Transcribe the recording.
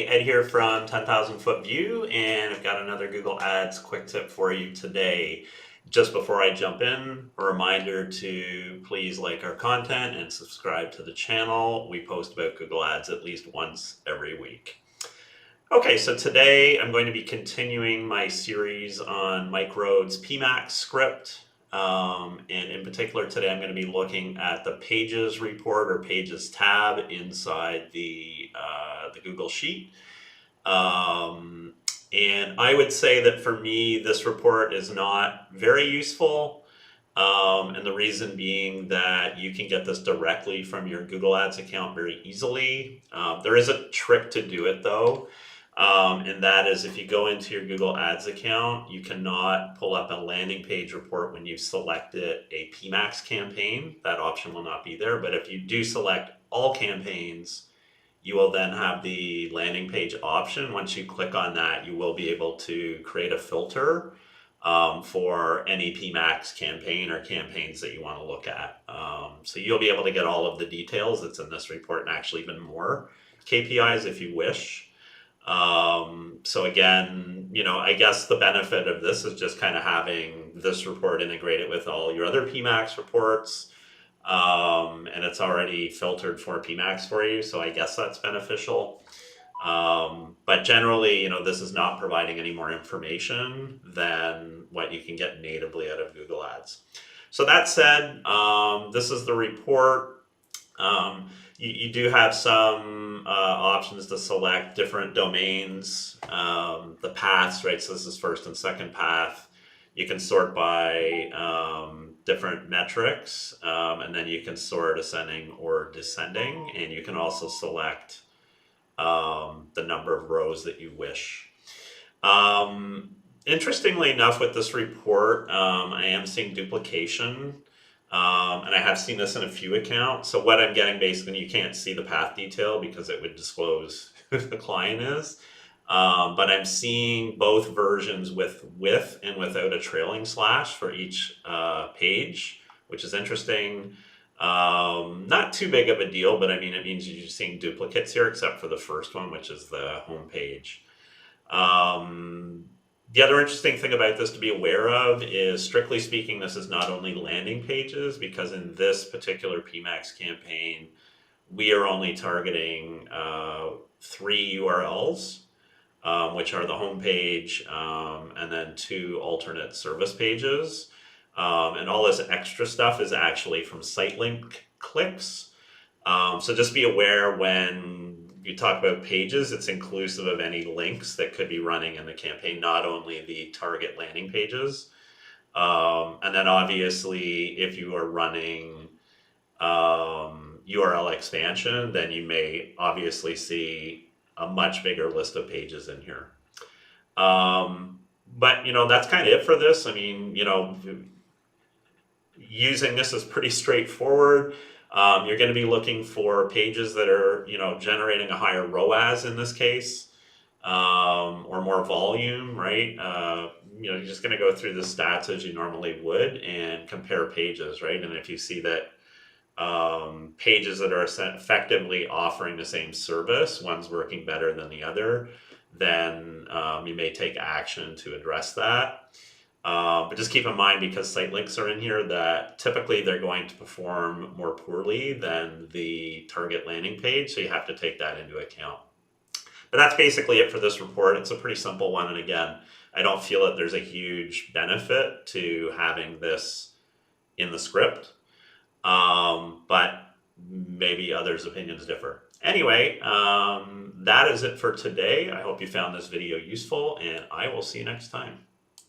Hey, Ed here from 10,000 Foot View, and I've got another Google Ads quick tip for you today. Just before I jump in, a reminder to please like our content and subscribe to the channel. We post about Google Ads at least once every week. Okay, so today I'm going to be continuing my series on Mike Rhodes' PMAX script. And in particular, today I'm going to be looking at the Pages report or Pages tab inside the Google Sheet. And I would say that for me, this report is not very useful. And the reason being that you can get this directly from your Google Ads account very easily. There is a trick to do it though. And that is if you go into your Google Ads account, you cannot pull up a landing page report when you've selected a PMAX campaign. That option will not be there. But if you do select all campaigns, you will then have the landing page option. Once you click on that, you will be able to create a filter for any PMAX campaign or campaigns that you want to look at. So you'll be able to get all of the details that's in this report and actually even more KPIs if you wish. So again, I guess the benefit of this is just kind of having this report integrated with all your other PMAX reports. And it's already filtered for PMAX for you, so I guess that's beneficial. But generally, this is not providing any more information than what you can get natively out of Google Ads. So that said, this is the report. You do have some options to select different domains, the paths, right? So this is first and second path. You can sort by different metrics, and then you can sort ascending or descending, and you can also select the number of rows that you wish. Interestingly enough, with this report, I am seeing duplication, and I have seen this in a few accounts. So what I'm getting basically, you can't see the path detail because it would disclose who the client is. But I'm seeing both versions with and without a trailing slash for each page, which is interesting. Not too big of a deal, but I mean, it means you're seeing duplicates here, except for the first one, which is the home page. The other interesting thing about this to be aware of is, strictly speaking, this is not only landing pages, because in this particular PMAX campaign, we are only targeting 3 URLs. Which are the home page, and then 2 alternate service pages. And all this extra stuff is actually from site link clicks. So just be aware when you talk about pages, it's inclusive of any links that could be running in the campaign, not only the target landing pages. And then obviously, if you are running URL expansion, then you may obviously see a much bigger list of pages in here. But that's kind of it for this. I mean, using this is pretty straightforward. You're going to be looking for pages that are, generating a higher ROAS in this case, or more volume, right? You're just going to go through the stats as you normally would and compare pages, right? And if you see that pages that are effectively offering the same service, one's working better than the other, then you may take action to address that. But just keep in mind, because site links are in here, that typically they're going to perform more poorly than the target landing page, so you have to take that into account. But that's basically it for this report. It's a pretty simple one, and again, I don't feel that there's a huge benefit to having this in the script. But maybe others' opinions differ. Anyway, that is it for today. I hope you found this video useful, and I will see you next time.